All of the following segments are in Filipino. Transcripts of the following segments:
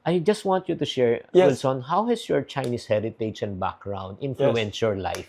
I just want you to share, Yes. Wilson, how has your Chinese heritage and background influenced your life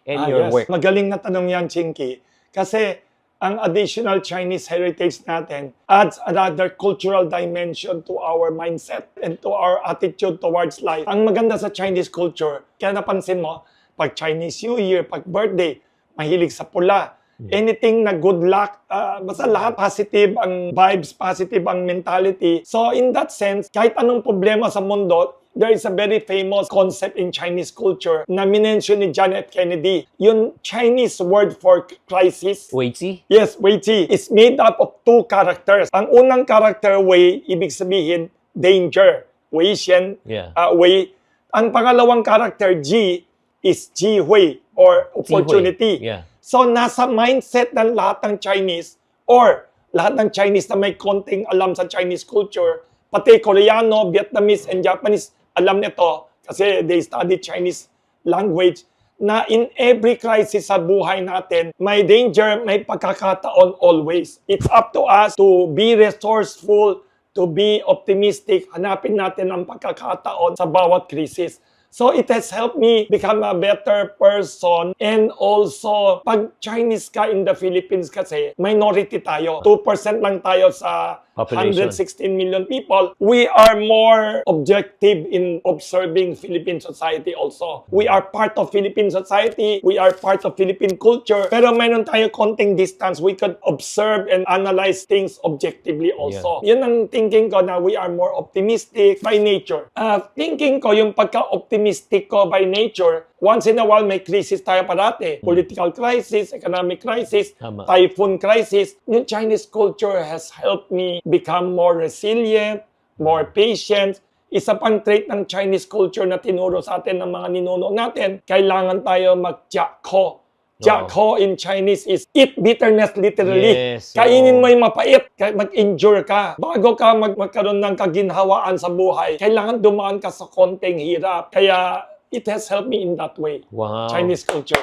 and Ah, your yes. work? Magaling na tanong yan, Chinky. Kasi ang additional Chinese heritage natin adds another cultural dimension to our mindset and to our attitude towards life. Ang maganda sa Chinese culture, kaya napansin mo, pag Chinese New Year, pag birthday, mahilig sa pula. Anything na good luck, basta lahat positive ang vibes, positive ang mentality. So in that sense, kahit anong problema sa mundo, there is a very famous concept in Chinese culture na minention ni John F. Kennedy. Yung Chinese word for crisis, Weiqi? yes, Wei Qi, is made up of two characters. Ang unang character, Wei, ibig sabihin, danger. Wei Xian, Yeah. Wei. Ang pangalawang character, Ji, is Ji Hui, or opportunity. Yeah. So, nasa mindset ng lahat ng Chinese or lahat ng Chinese na may konting alam sa Chinese culture, pati Koreano, Vietnamese, and Japanese, alam nito kasi they study Chinese language, na in every crisis sa buhay natin, may danger, may pagkakataon always. It's up to us to be resourceful, to be optimistic. Hanapin natin ang pagkakataon sa bawat krisis. So it has helped me become a better person, and also pag Chinese ka in the Philippines kasi minority tayo. 2% lang tayo sa Population. 116 million people. We are more objective in observing Philippine society also. We are part of Philippine society. We are part of Philippine culture. Pero meron tayo konting distance. We could observe and analyze things objectively also. Yun ang thinking ko, na we are more optimistic by nature. Thinking ko yung pagka-optimistic ko by nature, once in a while may crisis tayo parati. Political crisis, economic crisis, Tama. typhoon crisis. Yung Chinese culture has helped me become more resilient, more patient. Isa pang trait ng Chinese culture na tinuro sa atin ng mga ninuno natin, kailangan tayo mag-jiako. Jiako in Chinese is eat bitterness literally. Yes, Kainin mo yung mapait, mag-endure ka. Bago ka magkaroon ng kaginhawaan sa buhay, kailangan dumaan ka sa konting hirap. Kaya it has helped me in that way. Wow. Chinese culture.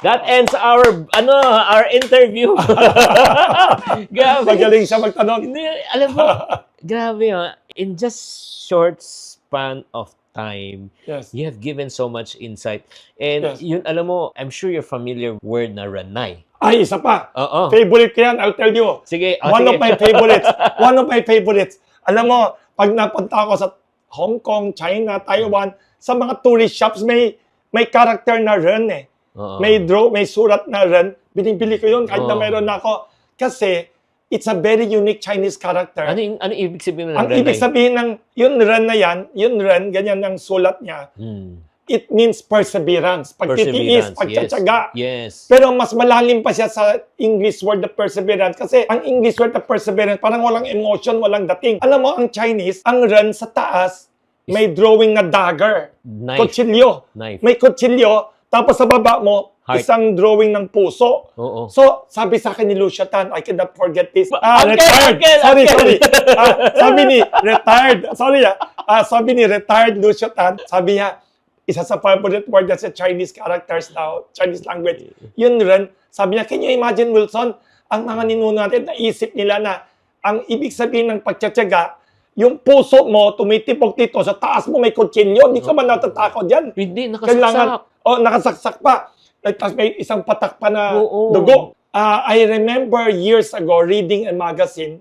That ends our interview. Grabe. Magaling siya magtanong. Hindi, alam mo, grabe in just short span of time, Yes. you have given so much insight. And Yes. yun, alam mo, I'm sure you're familiar word na ranay. Ay, isa pa. Oo. Favorite ko yan, I'll tell you. Sige. One sige. of my favorites. One of my favorites. Alam mo, pag napunta ako sa Hong Kong, China, Taiwan, sa mga tourist shops, may character na ren eh. Oo. May surat na ren. Binibili ko yun kahit na Oo. mayroon na ako. Kasi, it's a very unique Chinese character. Ano ibig sabihin ng Ang ranay? ibig sabihin ng, yun ren na yan, yun ren, ganyan ang sulat niya. It means perseverance. Pagtitiis, pagtsatsaga. Yes. Pero mas malalim pa siya sa English word na perseverance. Kasi ang English word na perseverance, parang walang emotion, walang dating. Alam mo, ang Chinese, ang ren sa taas, may drawing na dagger. Knife. Kutsilyo. Knife. May kutsilyo. Tapos sa baba mo, Heart. isang drawing ng puso. Oo. So, sabi sa akin ni Lucia Tan, I cannot forget this. Uncle, Retired. uncle. Sorry. Sabi ni, retired. Sabi ni retired Lucia Tan, sabi niya, isa sa favorite word niya sa Chinese characters now, Chinese language. Yun rin, sabi niya, can you imagine, Wilson, ang mga ninuno natin, naisip nila na ang ibig sabihin ng pagtsatsaga, yung puso mo, tumitipok dito, sa taas mo may kutsilyo, hindi ka man natatakot yan. Hindi, nakasaksak. Nakasaksak pa. Tapos may isang patak pa na Oo. dugo. I remember years ago reading a magazine,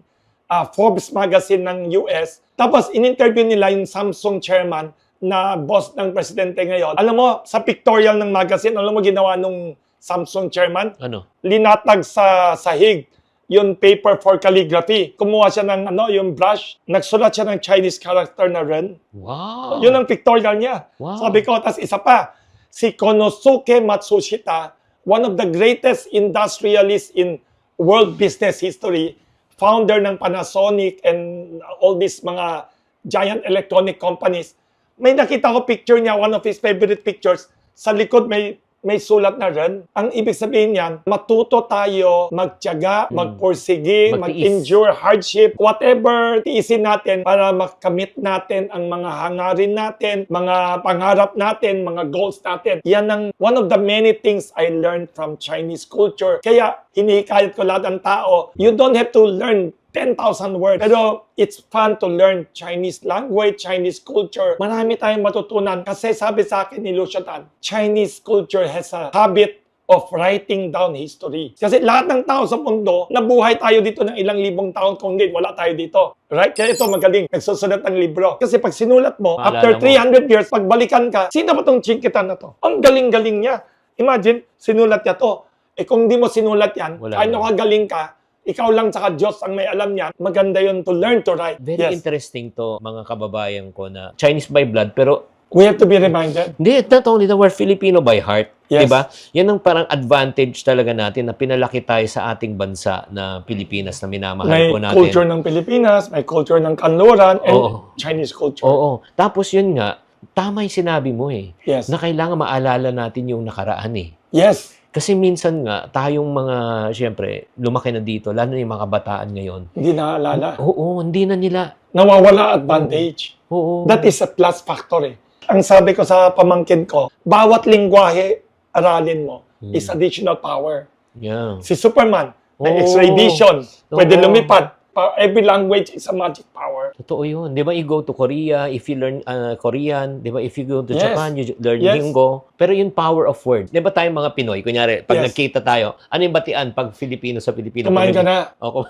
Forbes magazine ng US. Tapos in-interview nila yung Samsung chairman na boss ng presidente ngayon. Alam mo, sa pictorial ng magazine, alam mo ginawa nung Samsung chairman? Ano? Linatag sa sahig yung paper for calligraphy. Kumuha siya ng yung brush. Nagsulat siya ng Chinese character na ren. Wow. Yun ang pictorial niya. Wow. Sabi ko, tas isa pa, si Konosuke Matsushita, one of the greatest industrialists in world business history, founder ng Panasonic and all these mga giant electronic companies. May nakita ko picture niya, one of his favorite pictures, sa likod may sulat na rin. Ang ibig sabihin niyan, matuto tayo magtiyaga, magpursige, mag-endure hardship, whatever tiisin natin para makamit natin ang mga hangarin natin, mga pangarap natin, mga goals natin. Yan ang one of the many things I learned from Chinese culture. Kaya hinihikayat ko lahat ng tao, you don't have to learn 10,000 words. Pero it's fun to learn Chinese language, Chinese culture. Marami tayong matutunan kasi sabi sa akin ni Lucio Tan, Chinese culture has a habit of writing down history. Kasi lahat ng tao sa mundo, nabuhay tayo dito ng ilang libong taon kung hindi, wala tayo dito. Right? Kaya ito magaling, nagsusulat ng libro. Kasi pag sinulat mo, Maalala after mo. 300 years, pagbalikan ka, sino ba tong Chinkitan na to? Ang galing-galing niya. Imagine, sinulat niya to. Eh kung di mo sinulat yan, Wala kahit na. nakagaling ka, ikaw lang saka Diyos ang may alam niyan, maganda yun to learn to write. Very Yes. interesting to, mga kababayan ko na Chinese by blood, pero We have to be reminded. hindi, not only that, we're Filipino by heart. Yes. Diba? Yan ang parang advantage talaga natin na pinalaki tayo sa ating bansa na Pilipinas na minamahal May po natin. culture ng Pilipinas, may culture ng Kanluran, and Oo. Chinese culture. Oo. Tapos yun nga, tama yung sinabi mo eh. Yes. Na kailangan maalala natin yung nakaraan eh. Yes. Kasi minsan nga, tayong mga, siyempre, lumaki na dito, lalo na yung mga kabataan ngayon. Hindi naaalala. Oo, hindi na nila. Nawawala advantage. Oo. That is a plus factor eh. Ang sabi ko sa pamangkin ko, bawat lingwahe aralin mo is additional power. Yeah. Si Superman, may Oo. X-ray vision, pwede Oo. lumipad. Every language is a magic power. Totoo yun. Di ba, you go to Korea, if you learn Korean, di ba, if you go to Yes. Japan, you learn Yes. Lingo. Pero yung power of word. Di ba tayong mga Pinoy, kunyari, pag Yes. nagkita tayo, ano yung batian pag Filipino sa Filipino? Kumain ka na. O,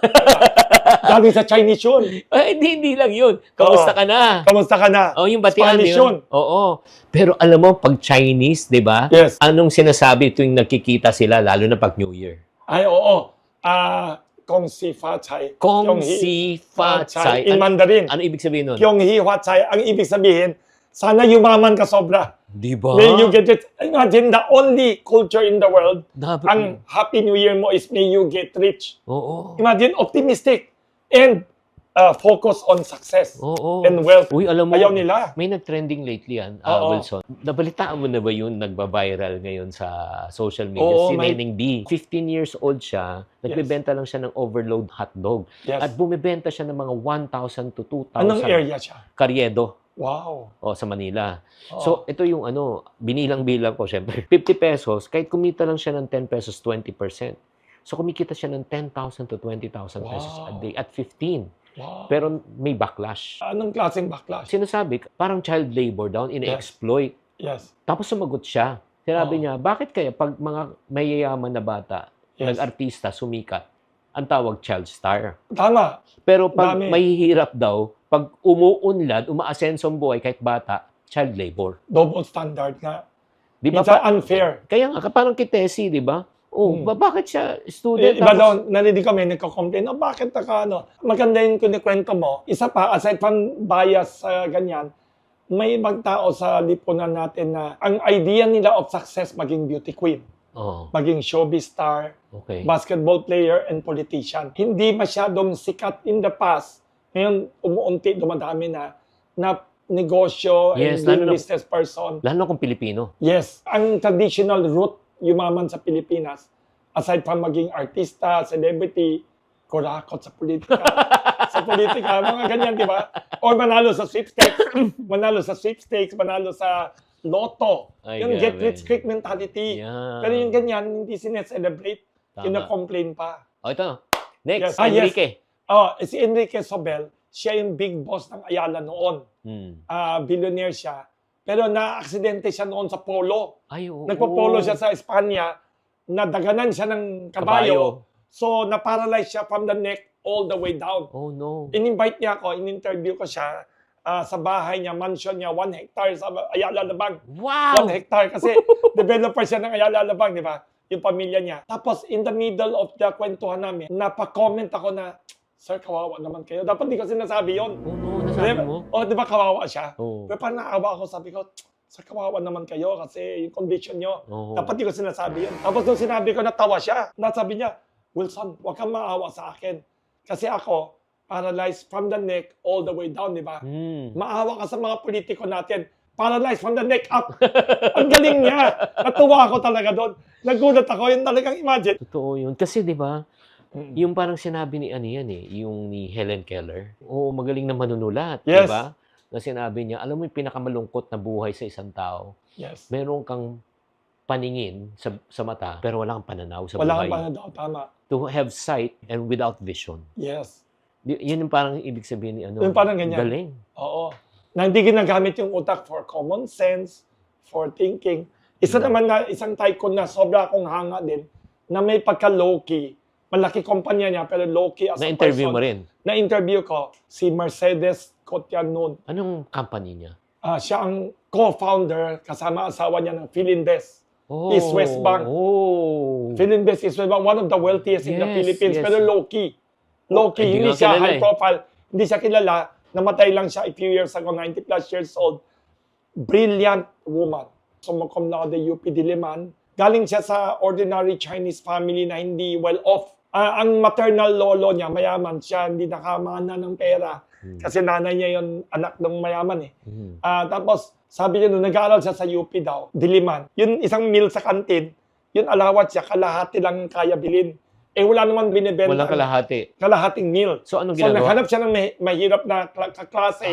Galing sa Chinese yun. hindi lang yun. Kamusta Oo. ka na? Kamusta ka na? Oh, yung batian Spanish yun. Oo. Pero alam mo, pag Chinese, di ba? Yes. Anong sinasabi tuwing nagkikita sila, lalo na pag New Year? Ay, oo. Kong si Fa Chai. Kong si Fa Chai. In Mandarin. Ano ibig sabihin nun? Kyong Hi Hua Chai. Ang ibig sabihin, sana yumaman ka sobra. Di ba? May you get it. Imagine the only culture in the world, Dapat ang Happy New Year mo is may you get rich. Oo. Imagine, optimistic. And focus on success Oo. and wealth. Uy, alam mo, Ayaw nila. may nag-trending lately yan, Oo. Wilson. Nabalitaan mo na ba yun nagba-viral ngayon sa social media? Oo, Si may- Neneng D. 15 years old siya, nagbebenta lang siya ng overload hotdog. Yes. At bumibenta siya ng mga 1,000 to 2,000 Anong area siya? karyedo Wow. sa Manila. Oo. So, ito yung binilang-bilang ko, syempre. 50 pesos, kahit kumita lang siya ng 10 pesos, 20%. So, kumikita siya ng 10,000 to 20,000 pesos a Wow. day at 15. Wow. Pero may backlash. Anong klaseng backlash? Sinasabi, parang child labor daw, ina-exploit. Yes. Tapos sumagot siya. Sinabi Oo. niya, bakit kaya pag mga mayayaman na bata, Yes. nag-artista, sumikat, ang tawag child star. Tama. Pero pag Dami. mahihirap daw, pag umuunlad, umaasenso ang buhay kahit bata, child labor. Double standard nga. Di ba? Minsan unfair. Kaya nga, parang kay Tessie, di ba? Oh, bakit siya student? Iba tapos- daw, narinig kami, nagko-complain, bakit maganda yung kinikwento mo. Isa pa, aside from bias sa ganyan, may ibang tao sa lipunan natin na ang idea nila of success maging beauty queen, Oh, maging showbiz star, okay. basketball player, and politician. Hindi masyadong sikat in the past. Ngayon, umuunti, dumadami na negosyo Yes, and being lalo na- business person. Lalo na kung Pilipino. Yes, ang traditional route yumaman sa Pilipinas, aside from maging artista, celebrity, kurakot sa politika. Sa politika, mga ganyan, di ba? Or manalo sa sweepstakes, manalo sa lotto. Ay, Yung get grabe. rich quick mentality. Yeah. Pero yung ganyan, hindi sineselebrate. Tama. Kina-complain pa. Oh, ito. Next, Yes. Ah, yes. Enrique. Si Enrique Sobel, siya yung big boss ng Ayala noon. Billionaire siya. Pero na-aksidente siya noon sa polo. Ay, oo. Nagpo-polo siya sa Espanya, nadaganan siya ng kabayo. So, na-paralyze siya from the neck all the way down. Oh, no. In-invite niya ako, in-interview ko siya sa bahay niya, mansion niya, 1 hectare sa Ayala Labang. Wow! 1 hectare kasi developer siya ng Ayala Labang, di ba? Yung pamilya niya. Tapos, in the middle of the kwentuhan namin, napa-comment ako na, Sir, kawawa naman kayo. Dapat di ko sinasabi yun. Oh, no. Nasabi mo? Di ba kawawa siya? Oo. Pero parang naawa ako, sabi ko, Sir, kawawa naman kayo kasi yung condition nyo. Oo. Dapat di ko sinasabi yun. Tapos nung sinabi ko, natawa siya. Nasabi niya, Wilson, huwag kang maawa sa akin. Kasi ako, paralyzed from the neck all the way down, di ba? Maawa ka sa mga politiko natin. Paralyzed from the neck up. Ang galing niya. Natuwa ako talaga doon. Nagulat ako. Yung talagang imagine. Totoo yun. Kasi, di ba, yung parang sinabi ni yan yung ni Helen Keller. Oo, magaling na manunulat. Yes. Di ba? Na sinabi niya, alam mo yung pinakamalungkot na buhay sa isang tao, Yes. meron kang paningin sa mata, pero wala kang pananaw sa Wala buhay. kang pananaw, tama. To have sight and without vision. Yes. Yun yung parang ibig sabihin ni ano. Yung parang ganyan. Galing. Oo. Na hindi ginagamit yung utak for common sense, for thinking. Isa naman na, isang tycoon na sobra akong hanga din, na may pagka-low-key. Malaki kumpanya niya, pero low-key as a Na-interview person. mo rin. Na-interview ko, si Mercedes Cotillon. Anong company niya? Siya ang co-founder, kasama asawa niya ng Philinvest. Oh, East West Bank. Oh. Philinvest is one of the wealthiest in the Yes, Philippines, yes. pero low-key. Low-key, Hindi hindi ko siya kilala high profile. Hindi siya kilala. Namatay lang siya a few years ago, 90 plus years old. Brilliant woman. Summa cum laude UP Diliman. Galing siya sa ordinary Chinese family na hindi well-off. Ang maternal lolo niya, mayaman siya, hindi nakamana ng pera. Kasi nanay niya yung anak ng mayaman eh. Tapos, sabi niya nung nag-aaral siya sa UP daw, Diliman. Yun isang meal sa kantin, yun alawat siya, kalahati lang kaya bilhin. Eh wala naman binibenta. Walang kalahati. Kalahating meal. So, anong So ginagawa? naghanap siya ng mahirap na kaklase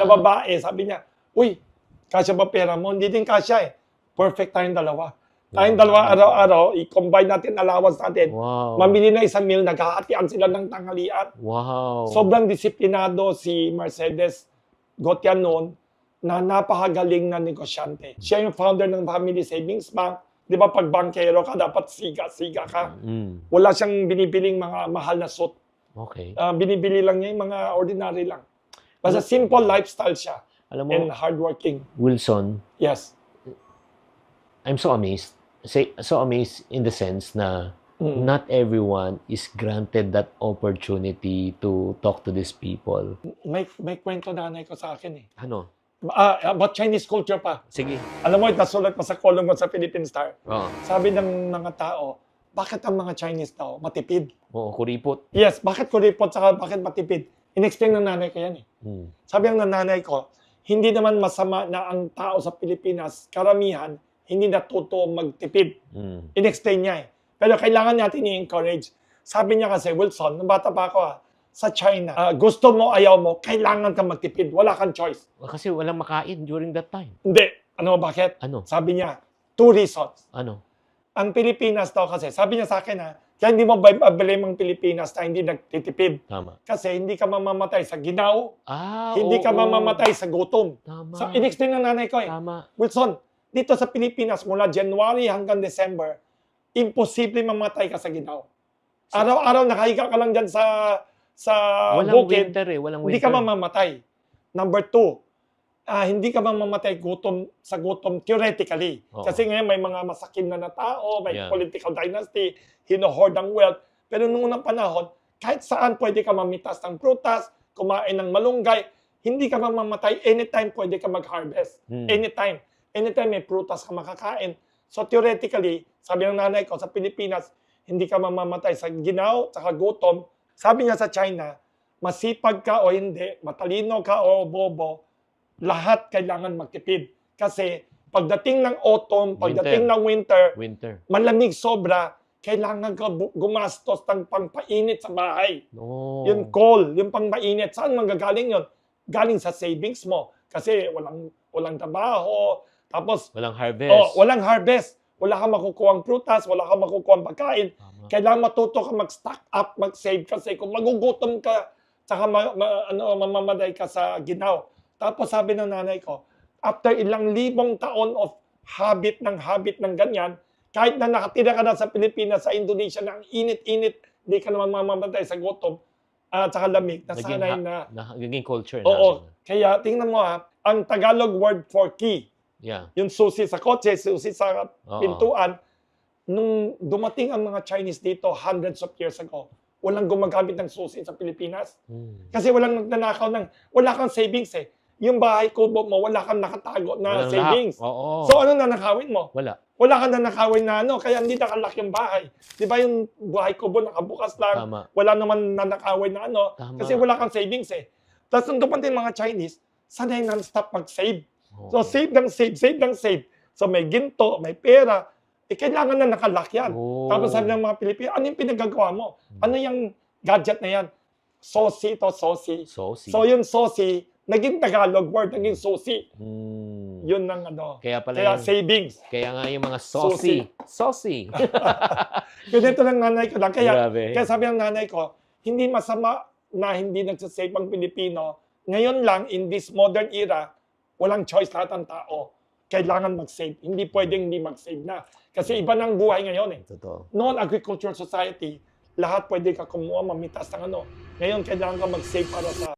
na babae. Sabi niya, uy, kasya ba pera mo? Hindi din kasya eh. Perfect tayong dalawa. Tayong dalawa araw-araw, i-combine natin allowance natin. Wow. Mamili na isang meal, naghahatian sila ng tanghalian. Wow. Sobrang disiplinado si Mercedes Gotian noon na napakagaling na negosyante. Siya yung founder ng Family Savings Bank. Di ba pag bankero ka, dapat siga ka. Wala siyang binibiling mga mahal na suit. Okay. Binibili lang niya yung mga ordinary lang. Basta simple lifestyle siya. Alam mo, And hardworking. Wilson, Yes. I'm so amazed. So amazed in the sense na not everyone is granted that opportunity to talk to these people. May kwento nanay ko sa akin eh. Ano? About Chinese culture pa. Sige. Alam mo, nasulat pa sa column ko sa Philippine Star. Oo. Sabi ng mga tao, bakit ang mga Chinese daw matipid? Oo, kuripot. Yes, bakit kuripot saka bakit matipid? In-explain ng nanay ko yan eh. Sabi ng nanay ko, hindi naman masama na ang tao sa Pilipinas, karamihan, hindi natuto magtipid. In-explain niya eh. Pero kailangan natin i-encourage. Sabi niya kasi, Wilson, nung bata pa ako sa China, gusto mo, ayaw mo, kailangan kang magtipid. Wala kang choice. Kasi walang makain during that time. Hindi. Ano, bakit? Ano? Sabi niya, 2 reasons. Ano? Ang Pilipinas daw kasi, sabi niya sa akin kaya hindi mo blame ang Pilipinas na hindi nagtitipid. Tama. Kasi hindi ka mamamatay sa ginaw, hindi ka oo. mamamatay sa gutom. Tama. So, in-explain ng nanay ko eh. Tama. Wilson, dito sa Pilipinas, mula January hanggang December, imposible mamatay ka sa ginaw. Araw-araw nakahiga ka lang dyan sa Walang bukid, winter eh. Walang hindi winter. ka mamamatay. Number 2, hindi ka mamamatay sa gutom theoretically. Oo. Kasi ngayon may mga masakim na tao, may Yeah. political dynasty, hinohoard ang wealth. Pero noong unang panahon, kahit saan pwede ka mamitas ng prutas, kumain ng malunggay, hindi ka mamamatay. Anytime pwede ka mag-harvest. Anytime. Anytime may prutas ka makakain. So theoretically, sabi ng nanay ko, sa Pilipinas, hindi ka mamamatay sa ginaw, sa gutom. Sabi niya sa China, masipag ka o hindi, matalino ka o bobo, lahat kailangan magtipid. Kasi pagdating ng autumn, pagdating ng winter, malamig sobra, kailangan ka gumastos ng pangpainit sa bahay. Oh. Yung coal, yung pangpainit, saan manggagaling yun? Galing sa savings mo. Kasi walang trabaho, tapos Walang harvest. walang harvest. Wala kang makukuhang prutas, wala kang makukuhang pagkain. Tama. Kailangan matuto ka mag-stock up, mag-save kasi kung magugutom ka, saka mamamatay ka sa ginaw. Tapos sabi ng nanay ko, after ilang libong taon of habit ng ganyan, kahit na nakatira ka na sa Pilipinas, sa Indonesia, na ang init-init, hindi ka naman mamamatay sa gutom at saka lamig, nasanay na. Naging culture Oo. natin. Kaya tingnan mo ang Tagalog word for key, Yeah. yung susi sa kotse, susi sa pintuan, nung dumating ang mga Chinese dito hundreds of years ago, walang gumagamit ng susi sa Pilipinas. Kasi walang nagnanakaw wala kang savings eh. Yung bahay kubo mo, wala kang nakatago na Walang savings. Oo. So ano nanakawin mo? Wala. Wala kang nanakawin na kaya hindi nakalak yung bahay. Di ba yung bahay kubo nakabukas lang, Tama. wala naman nanakawin na Tama. kasi wala kang savings eh. Tapos nung dumating mga Chinese, sanay non-stop mag-save. So save ng save. So may ginto, may pera, kailangan na nakalak yan. Tapos sabi ng mga Pilipino, ano yung pinagagawa mo? Ano yung gadget na yan? Sosi to, sosi. Sosi. So yung sosi, naging Tagalog word, naging sosi. Yun ang ano. Kaya pala Kaya yung, savings. kaya nga yung mga saucy. Ganito lang nanay ko lang. Grabe. Kaya sabi ng nanay ko, hindi masama na hindi nagsasave ang Pilipino. Ngayon lang, in this modern era, walang choice lahat ng tao. Kailangan mag-save. Hindi pwedeng hindi mag-save na. Kasi iba ng buhay ngayon eh. Totoo. Non-agricultural society, lahat pwede ka kumuha, mamitas ng ano. Ngayon, kailangan ka mag-save para sa